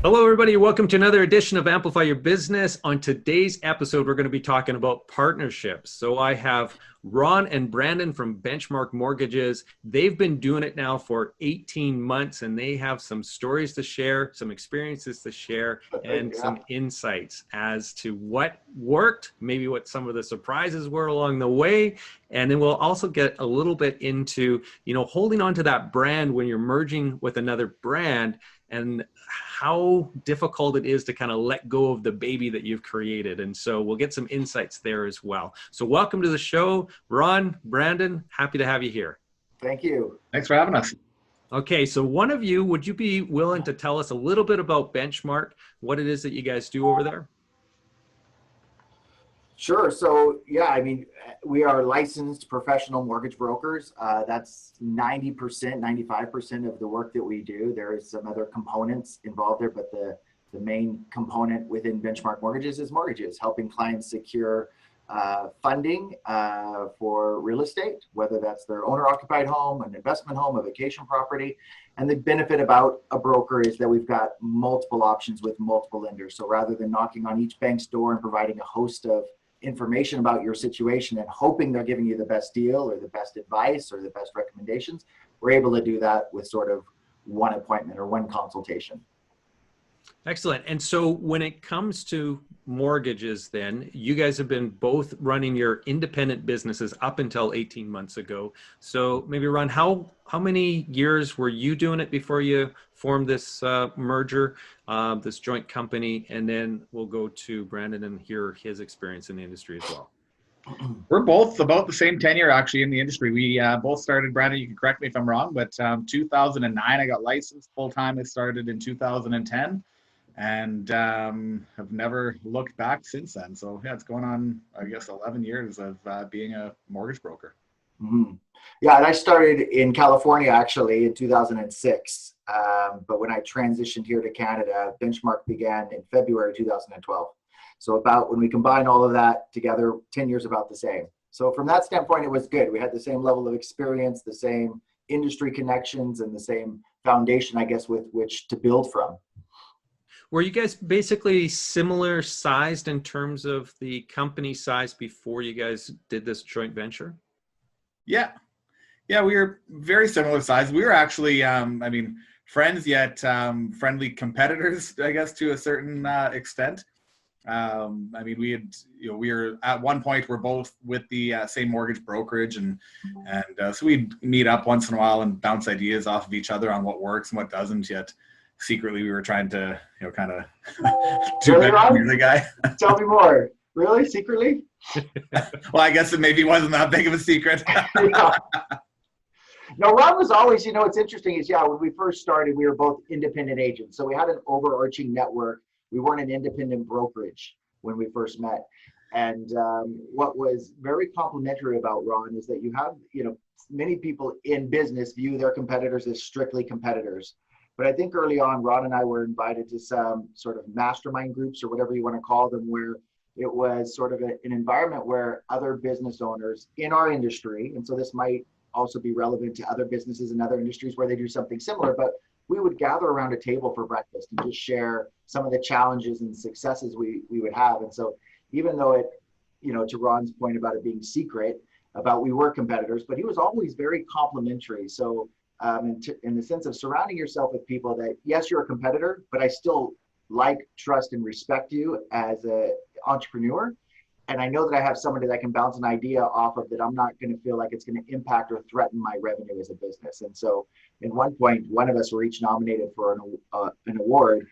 Hello, everybody. Welcome to another edition of Amplify Your Business. On today's episode, we're going to be talking about partnerships. So I have Ron and Brandon from Benchmark Mortgages. They've been doing it now for 18 months, and they have some stories to share, some experiences to share, and some insights as to what worked, maybe what some of the surprises were along the way. And then we'll also get a little bit into, holding on to that brand when you're merging with another brand, and how difficult it is to kind of let go of the baby that you've created. And so we'll get some insights there as well. So welcome to the show, Ron, Brandon, happy to have you here. Thank you. Thanks for having us. Okay, so one of you, would you be willing to tell us a little bit about Benchmark, what it is that you guys do over there? Sure. So, we are licensed professional mortgage brokers. That's 90%, 95% of the work that we do. There is some other components involved there, but the main component within Benchmark Mortgages is mortgages, helping clients secure funding for real estate, whether that's their owner-occupied home, an investment home, a vacation property. And the benefit about a broker is that we've got multiple options with multiple lenders. So rather than knocking on each bank's door and providing a host of information about your situation and hoping they're giving you the best deal or the best advice or the best recommendations, we're able to do that with sort of one appointment or one consultation. Excellent. And so when it comes to mortgages, then you guys have been both running your independent businesses up until 18 months ago. So maybe Ron, how many years were you doing it before you formed this merger, this joint company? And then we'll go to Brandon and hear his experience in the industry as well. We're both about the same tenure actually in the industry. We both started, Brandon, you can correct me if I'm wrong, but 2009 I got licensed full-time. I started in 2010. And have never looked back since then. So yeah, it's going on, I guess, 11 years of being a mortgage broker. Mm-hmm. Yeah, and I started in California actually in 2006. But when I transitioned here to Canada, Benchmark began in February 2012. So about when we combine all of that together, 10 years about the same. So from that standpoint, it was good. We had the same level of experience, the same industry connections, and the same foundation, I guess, with which to build from. Were you guys basically similar sized in terms of the company size before you guys did this joint venture? Yeah, we were very similar size. We were actually, friends yet friendly competitors, I guess, to a certain extent. We were at one point we're both with the same mortgage brokerage, and so we'd meet up once in a while and bounce ideas off of each other on what works and what doesn't. Yet secretly we were trying to kind of do better than the guy. Tell me more. Really? Secretly? Well, I guess it maybe wasn't that big of a secret. Yeah. No, Ron was always, what's interesting is, when we first started, we were both independent agents. So we had an overarching network. We weren't an independent brokerage when we first met. And what was very complimentary about Ron is that you have, many people in business view their competitors as strictly competitors. But I think early on, Ron and I were invited to some sort of mastermind groups or whatever you want to call them, where it was sort of an environment where other business owners in our industry, and so this might also be relevant to other businesses in other industries where they do something similar, but we would gather around a table for breakfast and just share some of the challenges and successes we would have. And so even though it, to Ron's point about it being secret, about we were competitors, but he was always very complimentary. So in the sense of surrounding yourself with people that, yes, you're a competitor, but I still like, trust, and respect you as an entrepreneur. And I know that I have somebody that I can bounce an idea off of that I'm not going to feel like it's going to impact or threaten my revenue as a business. And so at one point, one of us were each nominated for an award.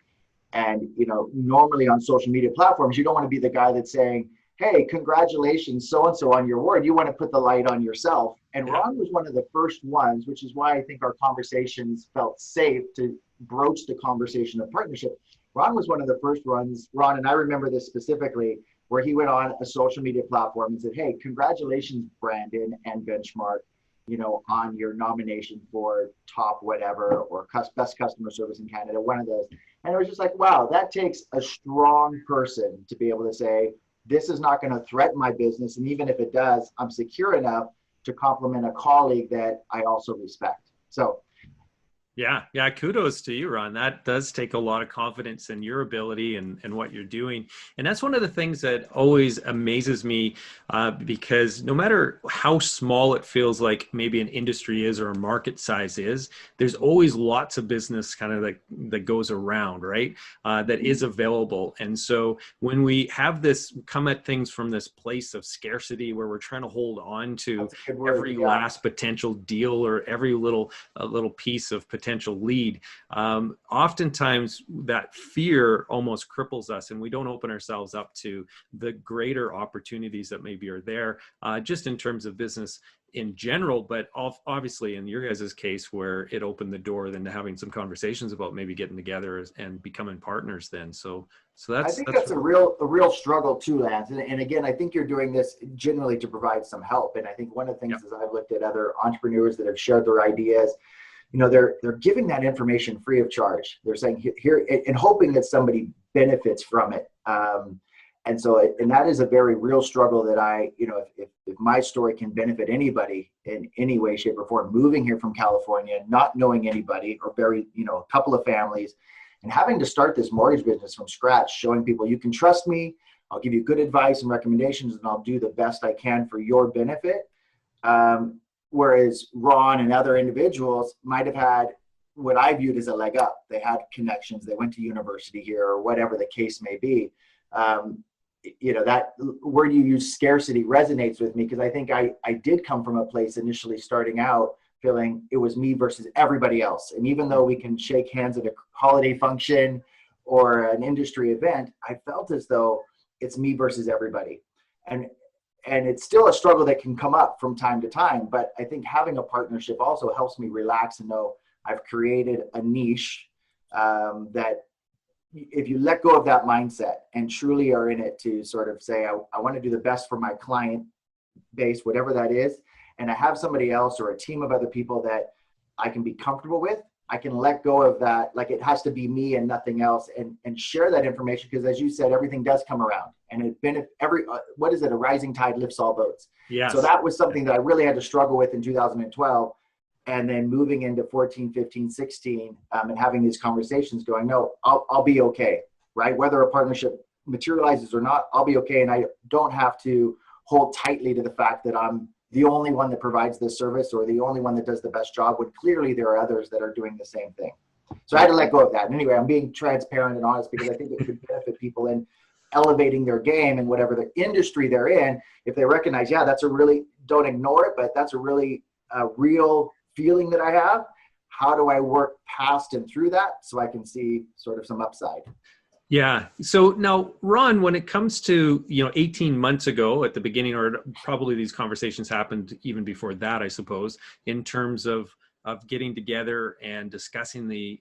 And, normally on social media platforms, you don't want to be the guy that's saying, hey, congratulations, so-and-so on your award. You want to put the light on yourself. And Ron was one of the first ones, which is why I think our conversations felt safe to broach the conversation of partnership. Ron was one of the first ones, Ron, and I remember this specifically, where he went on a social media platform and said, hey, congratulations, Brandon and Benchmark, on your nomination for top whatever, or best customer service in Canada, one of those. And it was just like, wow, that takes a strong person to be able to say, this is not going to threaten my business. And even if it does, I'm secure enough to compliment a colleague that I also respect. So Yeah, kudos to you, Ron. That does take a lot of confidence in your ability and what you're doing. And that's one of the things that always amazes me, because no matter how small it feels like maybe an industry is or a market size is, there's always lots of business kind of like that goes around, right? That is available. And so when we have this come at things from this place of scarcity where we're trying to hold on to That's a good word. every Yeah. last potential deal or every little piece of potential lead, oftentimes that fear almost cripples us, and we don't open ourselves up to the greater opportunities that maybe are there, just in terms of business in general, but obviously in your guys' case where it opened the door then to having some conversations about maybe getting together and becoming partners then. So I that's think that's a real struggle too, Lance. And again, I think you're doing this generally to provide some help. And I think one of the things is I've looked at other entrepreneurs that have shared their ideas, they're giving that information free of charge. They're saying here and hoping that somebody benefits from it. And that is a very real struggle that if my story can benefit anybody in any way, shape, or form, moving here from California, not knowing anybody or a couple of families, and having to start this mortgage business from scratch, showing people you can trust me, I'll give you good advice and recommendations, and I'll do the best I can for your benefit. Whereas Ron and other individuals might have had what I viewed as a leg up. They had connections, they went to university here, or whatever the case may be. That word you use, scarcity, resonates with me, because I think I did come from a place initially starting out feeling it was me versus everybody else. And even though we can shake hands at a holiday function or an industry event, I felt as though it's me versus everybody. And it's still a struggle that can come up from time to time, but I think having a partnership also helps me relax and know I've created a niche that if you let go of that mindset and truly are in it to sort of say, I want to do the best for my client base, whatever that is, and I have somebody else or a team of other people that I can be comfortable with, I can let go of that. Like it has to be me and nothing else, and share that information. Because as you said, everything does come around, and what is it? A rising tide lifts all boats. Yes. So that was something that I really had to struggle with in 2012. And then moving into 14, 15, 16, and having these conversations going, no, I'll be okay, right? Whether a partnership materializes or not, I'll be okay. And I don't have to hold tightly to the fact that I'm the only one that provides this service or the only one that does the best job, when clearly there are others that are doing the same thing. So I had to let go of that. And anyway, I'm being transparent and honest because I think it could benefit people in elevating their game in whatever the industry they're in. If they recognize, don't ignore it, but that's a really real feeling that I have. How do I work past and through that so I can see sort of some upside? Yeah. So now, Ron, when it comes to, 18 months ago at the beginning, or probably these conversations happened even before that, I suppose, in terms of getting together and discussing the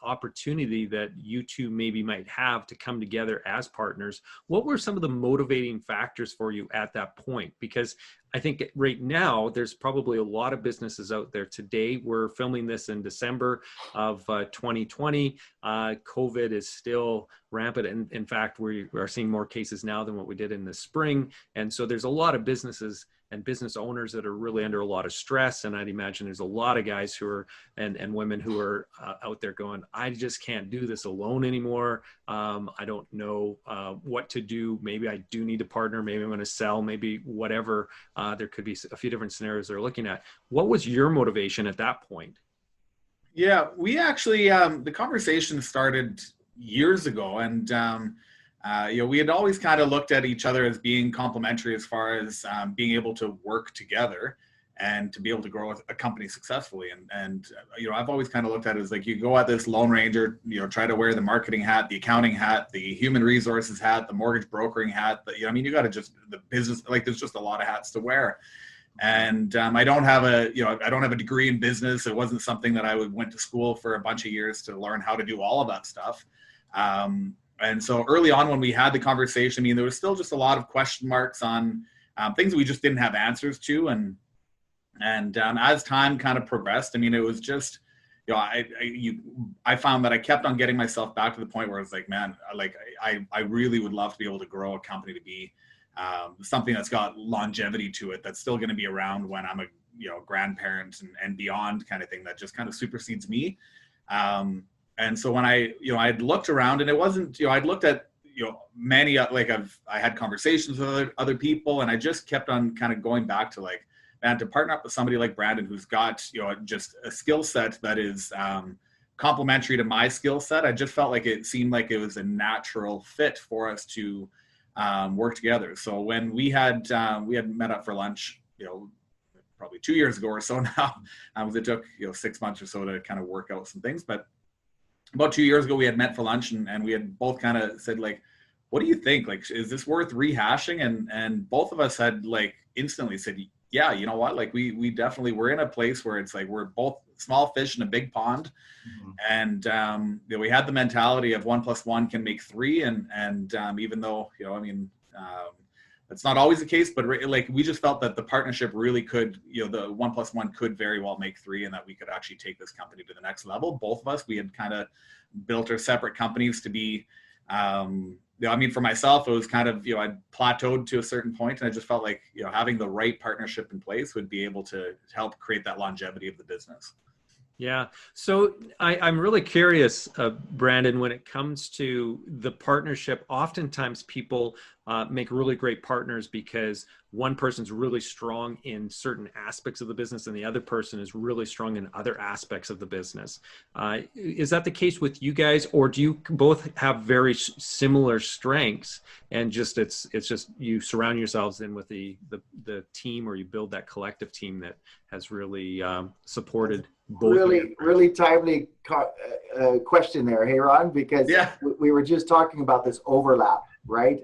opportunity that you two maybe might have to come together as partners, what were some of the motivating factors for you at that point? Because I think right now there's probably a lot of businesses out there today. We're filming this in December of 2020. COVID is still rampant. And in fact, we are seeing more cases now than what we did in the spring. And so there's a lot of businesses and business owners that are really under a lot of stress. And I'd imagine there's a lot of guys who are, and women who are out there going, I just can't do this alone anymore. I don't know what to do. Maybe I do need a partner. Maybe I'm going to sell, maybe whatever. There could be a few different scenarios they're looking at. What was your motivation at that point? Yeah, we actually, the conversation started years ago, and we had always kind of looked at each other as being complementary as far as being able to work together and to be able to grow a company successfully. And I've always kind of looked at it as like, you go at this Lone Ranger, try to wear the marketing hat, the accounting hat, the human resources hat, the mortgage brokering hat, you got to just, the business, like there's just a lot of hats to wear. And I don't have a degree in business. It wasn't something that I went to school for a bunch of years to learn how to do all of that stuff. And so early on when we had the conversation, there was still just a lot of question marks on things we just didn't have answers to. And as time kind of progressed, it was just, I found that I kept on getting myself back to the point where it's like, man, I really would love to be able to grow a company to be something that's got longevity to it, that's still going to be around when I'm grandparent and beyond kind of thing that just kind of supersedes me. And so when I'd looked around, and it wasn't, I'd looked at, many, I had conversations with other people, and I just kept on kind of going back to like, man, to partner up with somebody like Brandon, who's got, just a skill set that is complementary to my skill set. I just felt like it seemed like it was a natural fit for us to work together. So when we had met up for lunch, probably 2 years ago or so now, it took 6 months or so to kind of work out some things, but about 2 years ago we had met for lunch, and we had both kind of said like, what do you think? Like, is this worth rehashing? And both of us had like instantly said, yeah, you know what? Like we definitely, we're in a place where it's like, we're both small fish in a big pond. Mm-hmm. And, we had the mentality of 1 + 1 can make 3. And even though, that's not always the case, but like, we just felt that the partnership really could, the 1 + 1 could very well make 3, and that we could actually take this company to the next level. Both of us, we had kind of built our separate companies to be, for myself, it was kind of, I'd plateaued to a certain point, and I just felt like, having the right partnership in place would be able to help create that longevity of the business. Yeah. So I'm really curious, Brandon, when it comes to the partnership, oftentimes people make really great partners because one person's really strong in certain aspects of the business and the other person is really strong in other aspects of the business. Is that the case with you guys, or do you both have very similar strengths, and just it's just you surround yourselves in with the team, or you build that collective team that has really supported both? Really timely question there, hey Ron, because we were just talking about this overlap, right?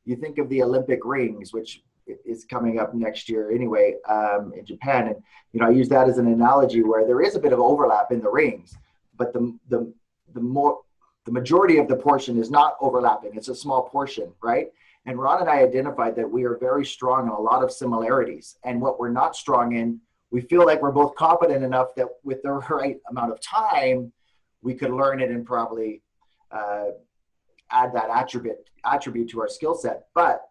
You think of the Olympic rings, which is coming up next year anyway, in Japan, and I use that as an analogy where there is a bit of overlap in the rings, but the majority of the portion is not overlapping. It's a small portion, right? And Ron and I identified that we are very strong in a lot of similarities, and what we're not strong in, we feel like we're both competent enough that with the right amount of time, we could learn it and probably add that attribute to our skill set. But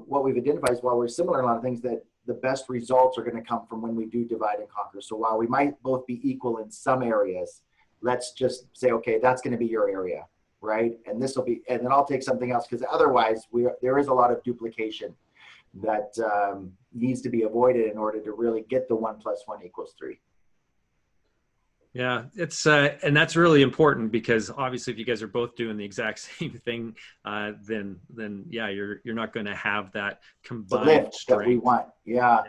what we've identified is, while we're similar in a lot of things, that the best results are going to come from when we do divide and conquer. So while we might both be equal in some areas, let's just say, okay, that's going to be your area, right? And this will be, and then I'll take something else, because otherwise there is a lot of duplication that needs to be avoided in order to really get the 1 + 1 = 3. Yeah, it's and that's really important, because obviously if you guys are both doing the exact same thing, then yeah, you're not going to have that combined lift strength that we want. Yeah.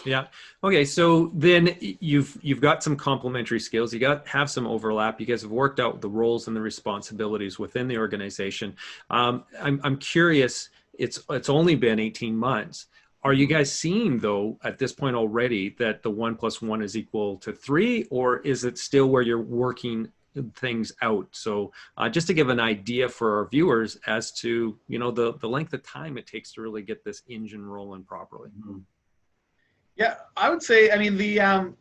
Yeah. Okay. So then you've got some complementary skills. You have some overlap. You guys have worked out the roles and the responsibilities within the organization. I'm curious. It's only been 18 months. Are you guys seeing, though, at this point already, that the 1 + 1 is equal to 3, or is it still where you're working things out? So just to give an idea for our viewers as to, the length of time it takes to really get this engine rolling properly. Mm-hmm. Yeah, I would say, the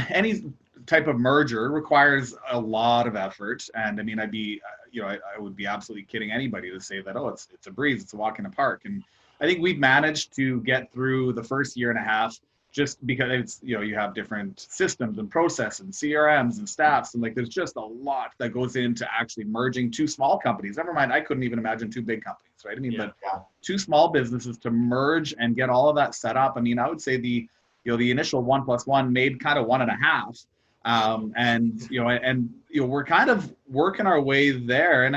any type of merger requires a lot of effort, and I'd be, I would be absolutely kidding anybody to say that, oh, it's a breeze, it's a walk in the park. And I think we've managed to get through the first year and a half, just because it's, you have different systems and processes and CRMs and staffs, and like there's just a lot that goes into actually merging two small companies. Never mind, I couldn't even imagine two big companies, right? But two small businesses to merge and get all of that set up. I would say the initial 1 + 1 made kind of 1.5. We're kind of working our way there. And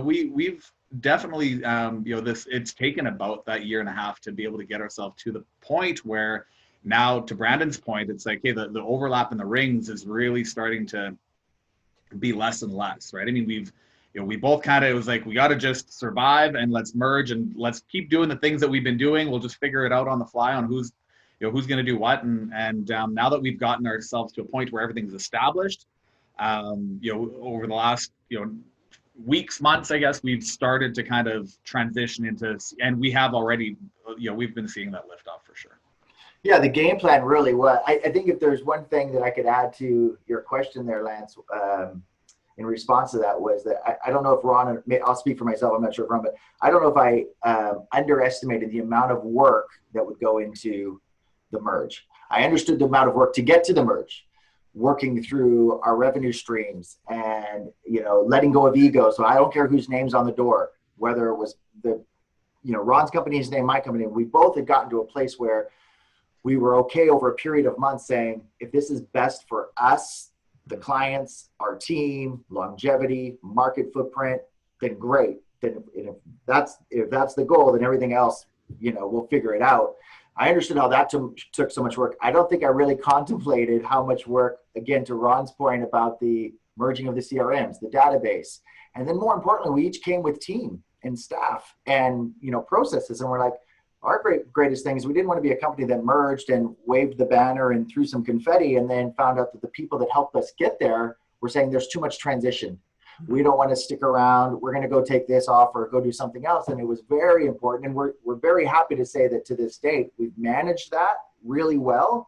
we've definitely, it's taken about that year and a half to be able to get ourselves to the point where now, to Brandon's point, it's like, hey, the overlap in the rings is really starting to be less and less, right? We both kind of, it was like, we got to just survive and let's merge and let's keep doing the things that we've been doing. We'll just figure it out on the fly on who's going to do what. And now that we've gotten ourselves to a point where everything's established, over the last, weeks, months, I guess, we've started to kind of transition into, and we have already, we've been seeing that lift off for sure. Yeah, the game plan really was. I think if there's one thing that I could add to your question there, Lance, in response to that, was that I don't know if Ron, I'll speak for myself, I'm not sure if Ron, but I don't know if I underestimated the amount of work that would go into the merge. I understood the amount of work to get to the merge, working through our revenue streams and, letting go of ego. So I don't care whose name's on the door, whether it was Ron's company's name, my company. We both had gotten to a place where we were okay over a period of months saying, if this is best for us, the clients, our team, longevity, market footprint, then great. Then if that's the goal, then everything else, we'll figure it out. I understood how that took so much work. I don't think I really contemplated how much work, again, to Ron's point about the merging of the CRMs, the database. And then more importantly, we each came with team and staff and, processes. And we're like, our greatest thing is we didn't want to be a company that merged and waved the banner and threw some confetti and then found out that the people that helped us get there were saying there's too much transition. We don't want to stick around. We're going to go take this off or go do something else. And it was very important. And we're very happy to say that to this date, we've managed that really well.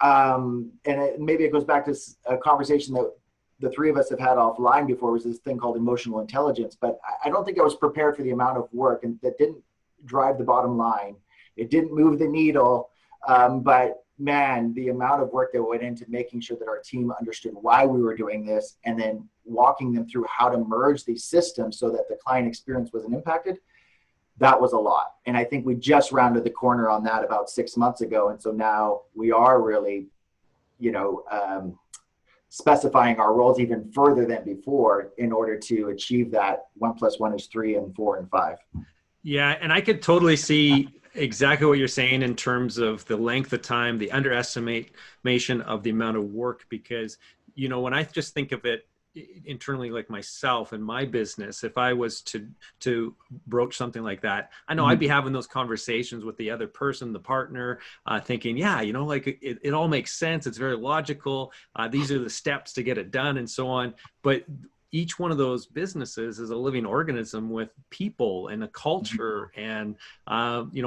Maybe it goes back to a conversation that the three of us have had offline before, was this thing called emotional intelligence. But I don't think I was prepared for the amount of work, and that didn't drive the bottom line. It didn't move the needle. But man, the amount of work that went into making sure that our team understood why we were doing this and then walking them through how to merge these systems so that the client experience wasn't impacted, that was a lot. And I think we just rounded the corner on that about 6 months ago. And so now we are really, specifying our roles even further than before in order to achieve that 1 + 1 is 3 and 4 and 5. Yeah, and I could totally see exactly what you're saying in terms of the length of time, the underestimation of the amount of work, because, when I just think of it internally, like myself and my business, if I was to broach something like that, I know I'd be having those conversations with the other person, the partner, thinking, yeah, like it all makes sense. It's very logical. These are the steps to get it done and so on. But each one of those businesses is a living organism with people and a culture and,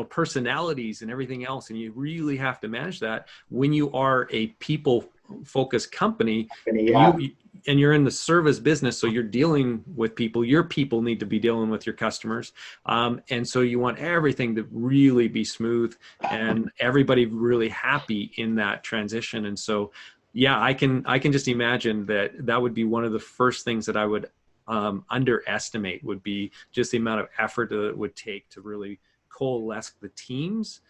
personalities and everything else. And you really have to manage that when you are a people-focused company. Yeah. And you're in the service business, so you're dealing with people. Your people need to be dealing with your customers. And so you want everything to really be smooth and everybody really happy in that transition. And so, yeah, I can just imagine that would be one of the first things that I would underestimate, would be just the amount of effort that it would take to really coalesce the teams,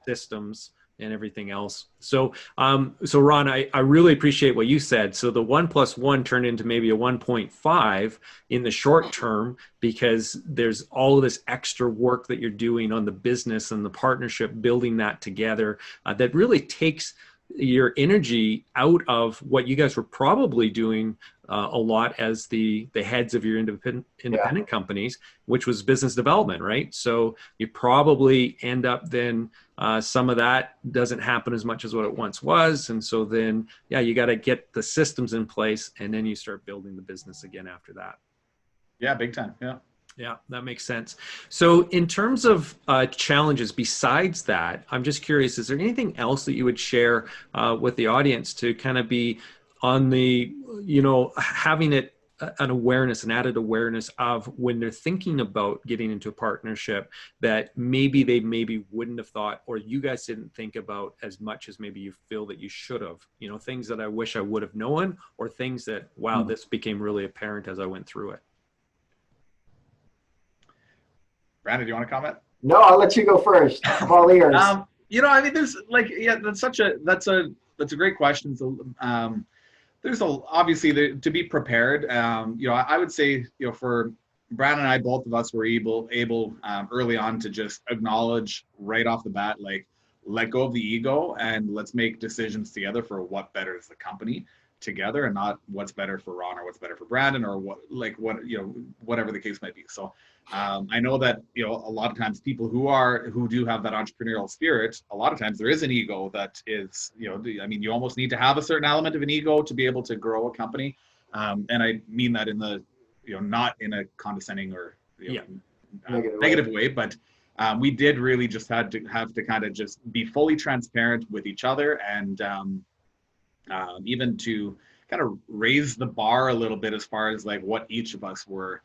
systems, and everything else. So Ron, I really appreciate what you said. So the 1 + 1 turned into maybe a 1.5 in the short term, because there's all of this extra work that you're doing on the business and the partnership, building that together, that really takes your energy out of what you guys were probably doing a lot as the heads of your independent companies, which was business development, right? So you probably end up then some of that doesn't happen as much as what it once was. And so then, you got to get the systems in place, and then you start building the business again after that. Yeah, big time. Yeah. Yeah, that makes sense. So in terms of challenges besides that, I'm just curious, is there anything else that you would share with the audience to kind of be on the, having an added awareness of when they're thinking about getting into a partnership that maybe they wouldn't have thought, or you guys didn't think about as much as maybe you feel that you should have, things that I wish I would have known, or things that, wow, this became really apparent as I went through it? Brandon, do you want to comment? No, I'll let you go first. I'm all ears. There's that's a great question. So, there's obviously to be prepared. I would say, for Brandon and I, both of us were able early on to just acknowledge right off the bat, like, let go of the ego and let's make decisions together for what betters the company together, and not what's better for Ron or what's better for Brandon, or whatever the case might be. So I know that a lot of times people who do have that entrepreneurial spirit, a lot of times there is an ego that is, you almost need to have a certain element of an ego to be able to grow a company, and I mean that in the not in a condescending or negative way, but we did really just have to kind of just be fully transparent with each other, and even to kind of raise the bar a little bit as far as like what each of us were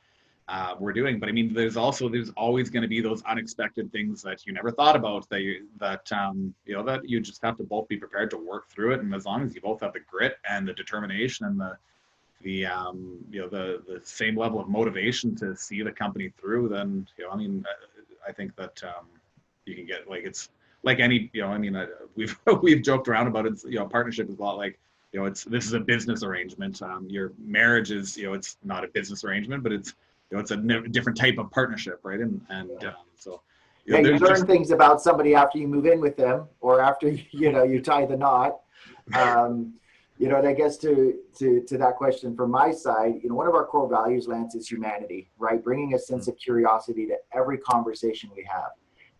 we're doing. But I mean, there's always going to be those unexpected things that you never thought about that you just have to both be prepared to work through it. And as long as you both have the grit and the determination and the same level of motivation to see the company through, then I think that you can get, like, it's like any, we've joked around about it. Partnership is a lot like, this is a business arrangement. Your marriage is, it's not a business arrangement, but it's a different type of partnership, right? So yeah, you learn just things about somebody after you move in with them, or after you tie the knot. And I guess to that question from my side, one of our core values, Lance, is humanity, right? Bringing a sense of curiosity to every conversation we have.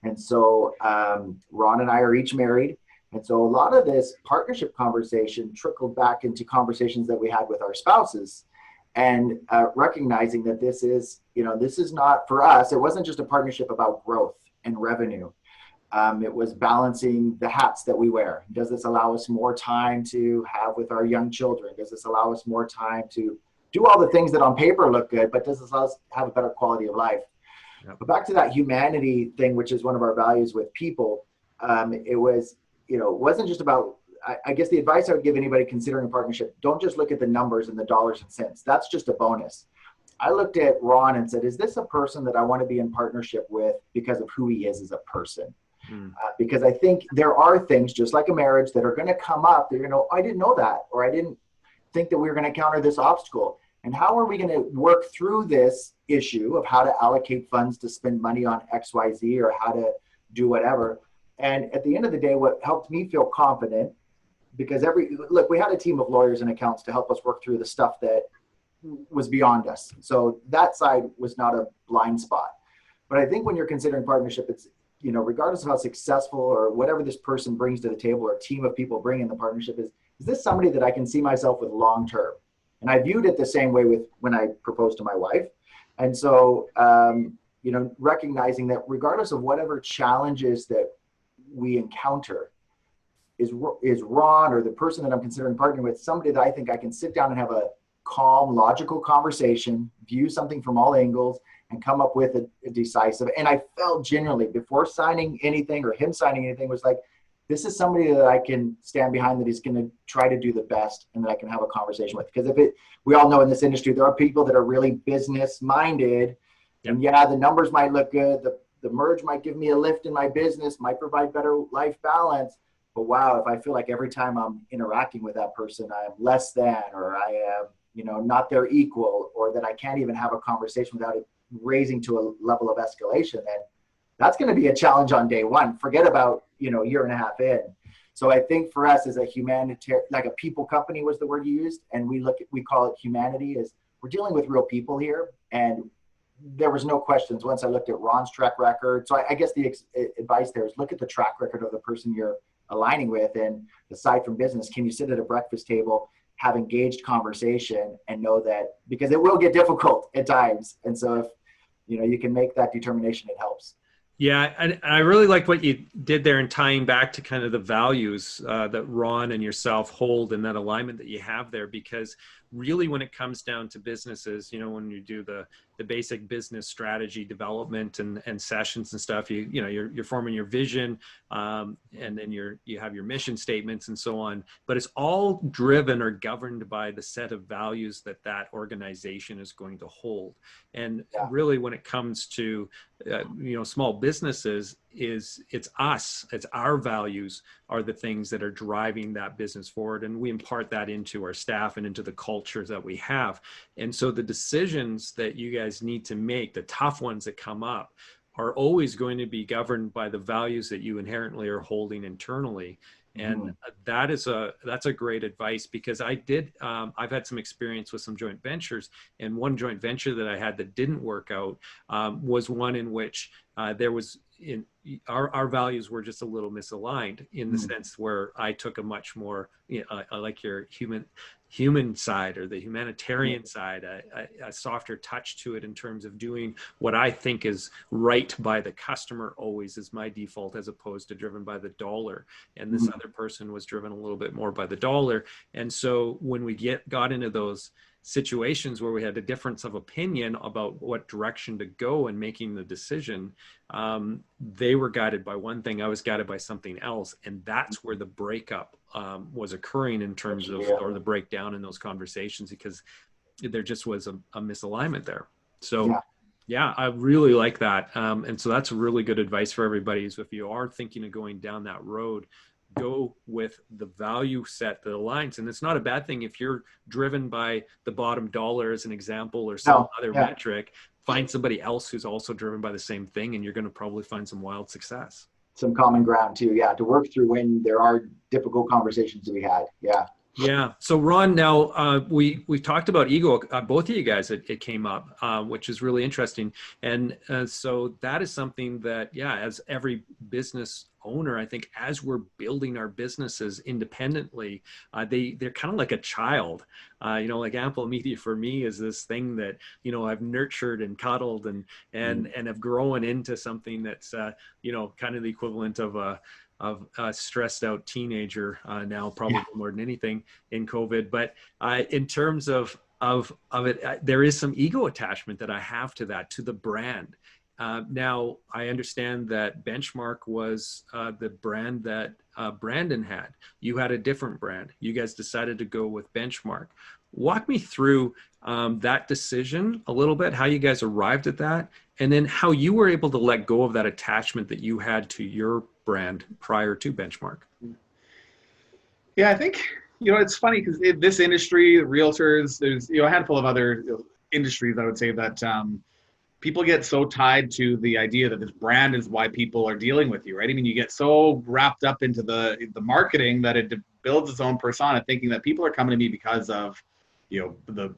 And so Ron and I are each married. And so a lot of this partnership conversation trickled back into conversations that we had with our spouses, and recognizing that this is not, for us, it wasn't just a partnership about growth and revenue. It was balancing the hats that we wear. Does this allow us more time to have with our young children? Does this allow us more time to do all the things that on paper look good, but does this allow us to have a better quality of life? Yep. But back to that humanity thing, which is one of our values with people, it wasn't just about, I guess the advice I would give anybody considering a partnership, don't just look at the numbers and the dollars and cents. That's just a bonus. I looked at Ron and said, is this a person that I want to be in partnership with because of who he is as a person? Because I think there are things, just like a marriage, that are going to come up. They're going to, I didn't know that, or I didn't think that we were going to encounter this obstacle. And how are we going to work through this issue of how to allocate funds to spend money on XYZ, or how to do whatever? And at the end of the day, what helped me feel confident, because we had a team of lawyers and accountants to help us work through the stuff that was beyond us. So that side was not a blind spot. But I think when you're considering partnership, it's, regardless of how successful or whatever this person brings to the table, or a team of people bring in the partnership, is this somebody that I can see myself with long term? And I viewed it the same way with when I proposed to my wife. And so, recognizing that regardless of whatever challenges that we encounter, is Ron, or the person that I'm considering partnering with, somebody that I think I can sit down and have a calm, logical conversation, view something from all angles, and come up with a decisive. And I felt genuinely, before signing anything or him signing anything, was like, this is somebody that I can stand behind, that he's going to try to do the best, and that I can have a conversation with. Because we all know in this industry, there are people that are really business minded. Yep. And yeah, the numbers might look good. The merge might give me a lift in my business, might provide better life balance. But wow, if I feel like every time I'm interacting with that person, I am less than, or I am, not their equal, or that I can't even have a conversation without it raising to a level of escalation, then that's going to be a challenge on day one. Forget about, a year and a half in. So I think for us as a humanitarian, like a people company was the word you used, and we call it humanity, is we're dealing with real people here. And there was no questions once I looked at Ron's track record. So I guess the advice there is look at the track record of the person you're aligning with. And aside from business, can you sit at a breakfast table, have engaged conversation, and know that, because it will get difficult at times. And so if, you can make that determination, it helps. Yeah, and I really like what you did there in tying back to kind of the values that Ron and yourself hold, and that alignment that you have there. Because really, when it comes down to businesses, when you do the basic business strategy development and sessions and stuff, you're forming your vision, and then you have your mission statements and so on. But it's all driven or governed by the set of values that organization is going to hold. And really, when it comes to small businesses, it's us, it's our values are the things that are driving that business forward, and we impart that into our staff and into the cultures that we have. And so the decisions that you guys need to make, the tough ones that come up, are always going to be governed by the values that you inherently are holding internally. And that's a great advice, because I've had some experience with some joint ventures, and one joint venture that I had that didn't work out was one in which there was our values were just a little misaligned, in the sense where I took a much more, I like your human side, or the humanitarian side, a softer touch to it in terms of doing what I think is right by the customer always is my default, as opposed to driven by the dollar. And this other person was driven a little bit more by the dollar. And so when we got into those situations where we had a difference of opinion about what direction to go and making the decision, they were guided by one thing, I was guided by something else, and that's where the breakup was occurring in terms of, or the breakdown in those conversations, because there just was a misalignment there. So yeah, I really like that. And so that's really good advice for everybody, is if you are thinking of going down that road, go with the value set that aligns. And it's not a bad thing if you're driven by the bottom dollar as an example, or some other metric. Find somebody else who's also driven by the same thing, and you're going to probably find some wild success. Some common ground too, to work through when there are difficult conversations to be had. Yeah. So Ron, now we talked about ego. Both of you guys, it came up, which is really interesting. And so that is something that, as every business owner, I think as we're building our businesses independently, they're kind of like a child. Like Ample Media for me is this thing that, I've nurtured and cuddled and have grown into something that's, kind of the equivalent of a stressed out teenager now, probably more than anything in COVID. But in terms of it, there is some ego attachment that I have to that, to the brand. Now, I understand that Benchmark was the brand that Brandon had. You had a different brand. You guys decided to go with Benchmark. Walk me through that decision a little bit, how you guys arrived at that, and then how you were able to let go of that attachment that you had to your brand prior to Benchmark. Yeah, I think, it's funny because this industry, realtors, there's, a handful of other industries, I would say, that people get so tied to the idea that this brand is why people are dealing with you, right? I mean, you get so wrapped up into the marketing that it builds its own persona, thinking that people are coming to me because of, the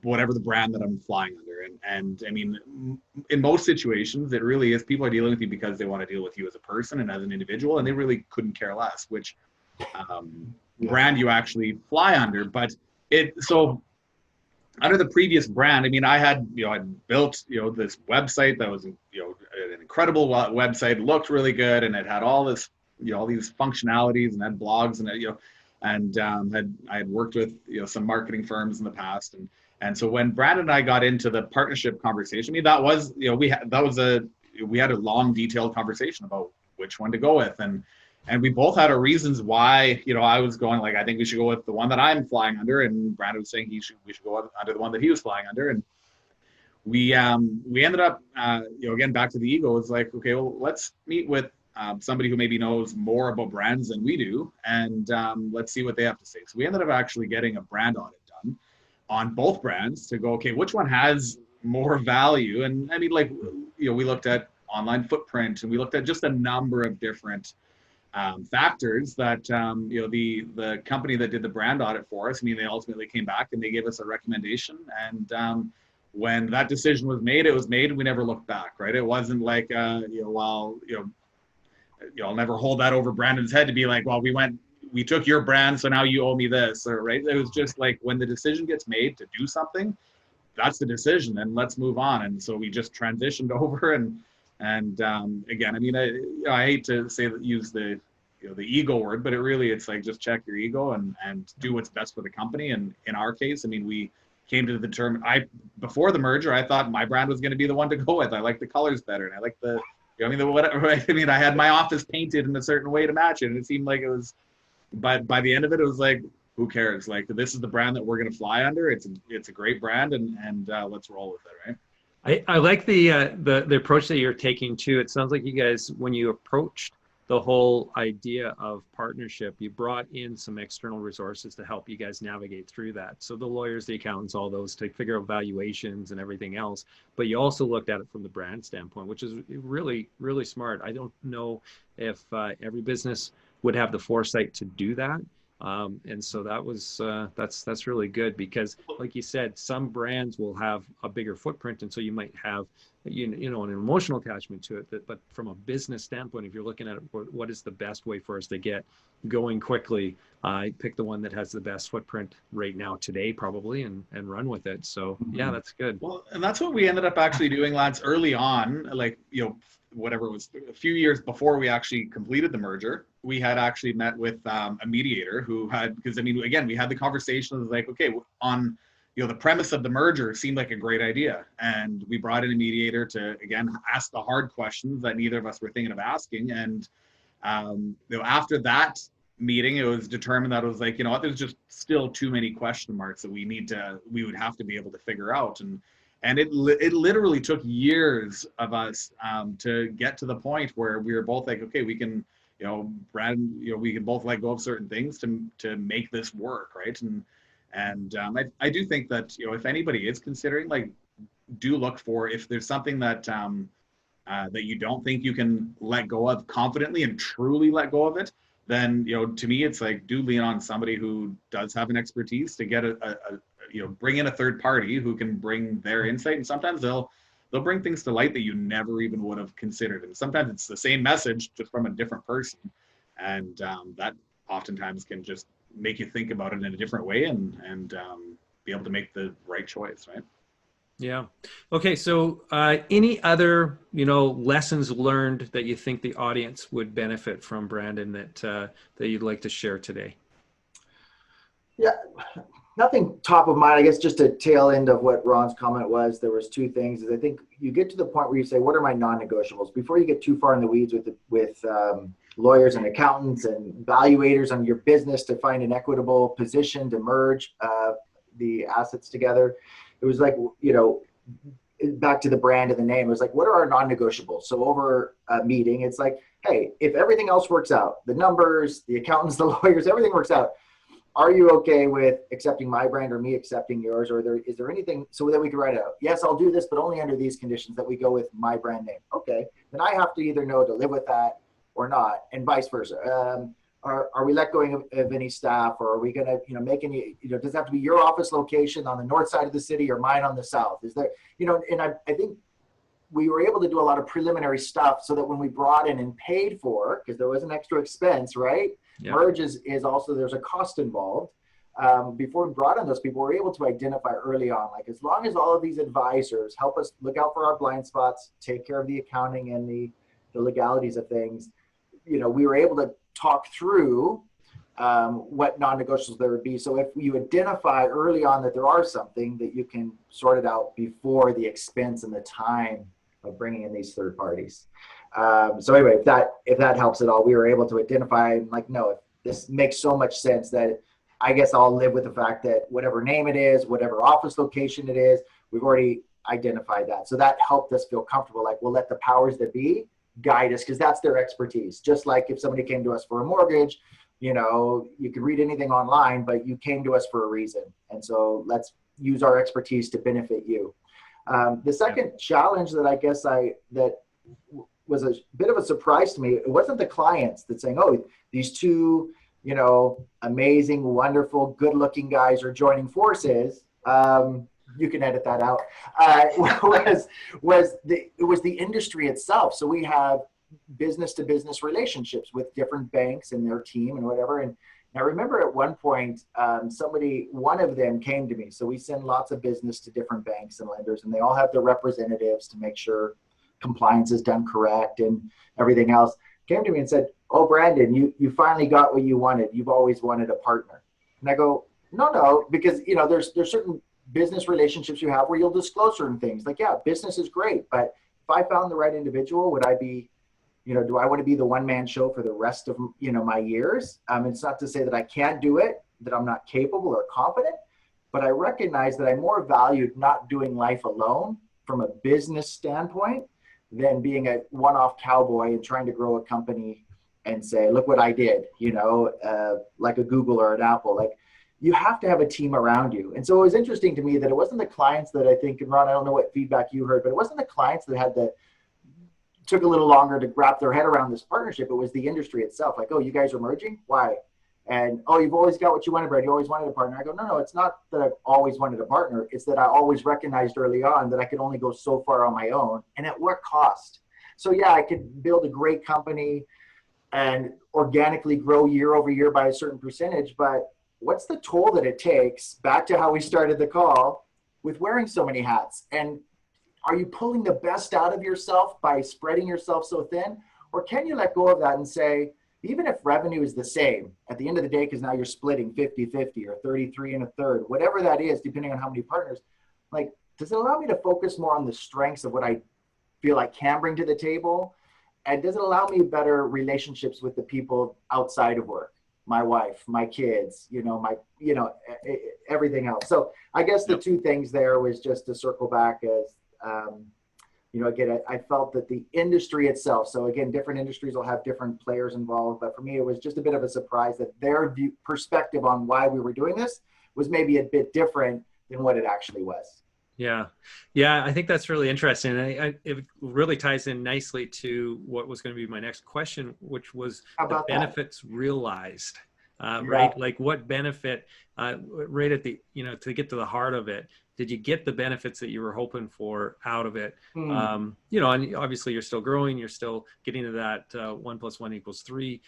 whatever the brand that I'm flying under. And I mean, in most situations, it really is people are dealing with you because they want to deal with you as a person and as an individual, and they really couldn't care less which brand you actually fly under. But so under the previous brand, I mean, I had, I'd built, this website that was, an incredible website, looked really good, and it had all this, all these functionalities, and had blogs, and I had worked with, some marketing firms in the past, and so when Brandon and I got into the partnership conversation, I mean, that was, we had a long, detailed conversation about which one to go with, and we both had our reasons why, I was going like, I think we should go with the one that I'm flying under, and Brandon was saying we should go under the one that he was flying under, and we ended up, again, back to the ego, it's like, okay, well, let's meet with somebody who maybe knows more about brands than we do, and let's see what they have to say. So we ended up actually getting a brand audit done on both brands to go, okay, which one has more value? And I mean, like, we looked at online footprint, and we looked at just a number of different factors that, the company that did the brand audit for us, I mean, they ultimately came back and they gave us a recommendation. And when that decision was made, it was made, and we never looked back, right? It wasn't like, I'll never hold that over Brandon's head to be like, well, we took your brand, so now you owe me this, or right? It was just like, when the decision gets made to do something, that's the decision, and let's move on. And so we just transitioned over, and again, I mean, I hate to use the ego word, but it's like, just check your ego and do what's best for the company. And in our case, I mean, we came to the term, before the merger, I thought my brand was going to be the one to go with. I like the colors better, and I like I had my office painted in a certain way to match it, and it seemed like it was, but by the end of it, it was like, who cares? Like, this is the brand that we're going to fly under. It's a great brand, and let's roll with it, right? I like the approach that you're taking too. It sounds like you guys, when you approached the whole idea of partnership, you brought in some external resources to help you guys navigate through that. So the lawyers, the accountants, all those, to figure out valuations and everything else. But you also looked at it from the brand standpoint, which is really, really smart. I don't know if every business would have the foresight to do that. And so that was that's really good, because like you said, some brands will have a bigger footprint, and so you might have an emotional attachment to it, but from a business standpoint, if you're looking at it, what is the best way for us to get going quickly, pick the one that has the best footprint right now today probably, and run with it. So yeah, that's good. Well, and that's what we ended up actually doing, lads, early on, like, whatever it was, a few years before we actually completed the merger, we had actually met with a mediator who had, because I mean, again, we had the conversation of like, okay, on the premise of the merger seemed like a great idea. And we brought in a mediator to, again, ask the hard questions that neither of us were thinking of asking. And, after that meeting, it was determined that it was like, you know what, there's just still too many question marks that we would have to be able to figure out. And it literally took years of us to get to the point where we were both like, okay, we can, Brad, we can both let go of certain things to make this work, right? And I do think that, if anybody is considering, like, do look for, if there's something that that you don't think you can let go of confidently and truly let go of it, then, to me, it's like, do lean on somebody who does have an expertise to get bring in a third party who can bring their insight. And sometimes they'll bring things to light that you never even would have considered. And sometimes it's the same message, just from a different person. And that oftentimes can just make you think about it in a different way and be able to make the right choice, right? Yeah. Okay. So any other, lessons learned that you think the audience would benefit from, Brandon, that you'd like to share today? Yeah, nothing top of mind. I guess just a tail end of what Ron's comment was, there was two things. Is I think you get to the point where you say, what are my non-negotiables? Before you get too far in the weeds with lawyers and accountants and evaluators on your business to find an equitable position to merge the assets together. It was like, back to the brand and the name, it was like, what are our non-negotiables? So over a meeting, it's like, hey, if everything else works out, the numbers, the accountants, the lawyers, everything works out, are you okay with accepting my brand or me accepting yours? Or is there anything so that we can write out, yes, I'll do this, but only under these conditions that we go with my brand name. Okay, then I have to either know to live with that or not, and vice versa. Are we let going of any staff, or are we going to, make any, does it have to be your office location on the north side of the city or mine on the south? Is there, and I think we were able to do a lot of preliminary stuff so that when we brought in and paid for, because there was an extra expense, right? Yep. Merge is also, there's a cost involved. Before we brought in those people, we were able to identify early on, like, as long as all of these advisors help us look out for our blind spots, take care of the accounting and the legalities of things, we were able to talk through what non-negotiables there would be. So if you identify early on that there are something, that you can sort it out before the expense and the time of bringing in these third parties. So anyway, if that helps at all, we were able to identify, like, no, this makes so much sense that I guess I'll live with the fact that whatever name it is, whatever office location it is, we've already identified that. So that helped us feel comfortable. Like, we'll let the powers that be guide us, because that's their expertise. Just like if somebody came to us for a mortgage, you could read anything online, but you came to us for a reason. And so let's use our expertise to benefit you. The second challenge that I guess that was a bit of a surprise to me, it wasn't the clients that saying, oh, these two, amazing, wonderful, good-looking guys are joining forces. You can edit that out. It was the industry itself. So we have business-to-business relationships with different banks and their team and whatever. And I remember at one point, one of them came to me. So we send lots of business to different banks and lenders, and they all have their representatives to make sure compliance is done correct and everything else. Came to me and said, oh, Brandon, you finally got what you wanted. You've always wanted a partner. And I go, no, because there's certain business relationships you have where you'll disclose certain things. Like, yeah, business is great, but if I found the right individual, would I be, do I want to be the one-man show for the rest of my years? It's not to say that I can't do it, that I'm not capable or confident, but I recognize that I'm more valued not doing life alone from a business standpoint than being a one-off cowboy and trying to grow a company and say, look what I did, like a Google or an Apple. Like, you have to have a team around you. And so it was interesting to me that it wasn't the clients that I think, and Ron, I don't know what feedback you heard, but it wasn't the clients that took a little longer to wrap their head around this partnership. It was the industry itself. Like, oh, you guys are merging? Why? And, oh, you've always got what you wanted, Brad. You always wanted a partner. I go, no, it's not that I've always wanted a partner. It's that I always recognized early on that I could only go so far on my own, and at what cost. So yeah, I could build a great company and organically grow year over year by a certain percentage, but what's the toll that it takes, back to how we started the call, with wearing so many hats? And are you pulling the best out of yourself by spreading yourself so thin? Or can you let go of that and say, even if revenue is the same at the end of the day, because now you're splitting 50-50 or 33 and a third, whatever that is, depending on how many partners, like, does it allow me to focus more on the strengths of what I feel I can bring to the table? And does it allow me better relationships with the people outside of work? My wife, my kids, everything else. So I guess the two things there was just to circle back as, again, I felt that the industry itself, so again, different industries will have different players involved, but for me, it was just a bit of a surprise that their perspective on why we were doing this was maybe a bit different than what it actually was. Yeah. Yeah. I think that's really interesting. And it really ties in nicely to what was going to be my next question, which was the benefits realized, right? Like what benefit, right at the, to get to the heart of it, did you get the benefits that you were hoping for out of it? And obviously you're still growing, you're still getting to that 1 + 1 = 3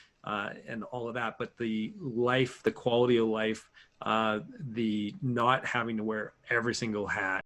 and all of that, but the life, the quality of life, the not having to wear every single hat,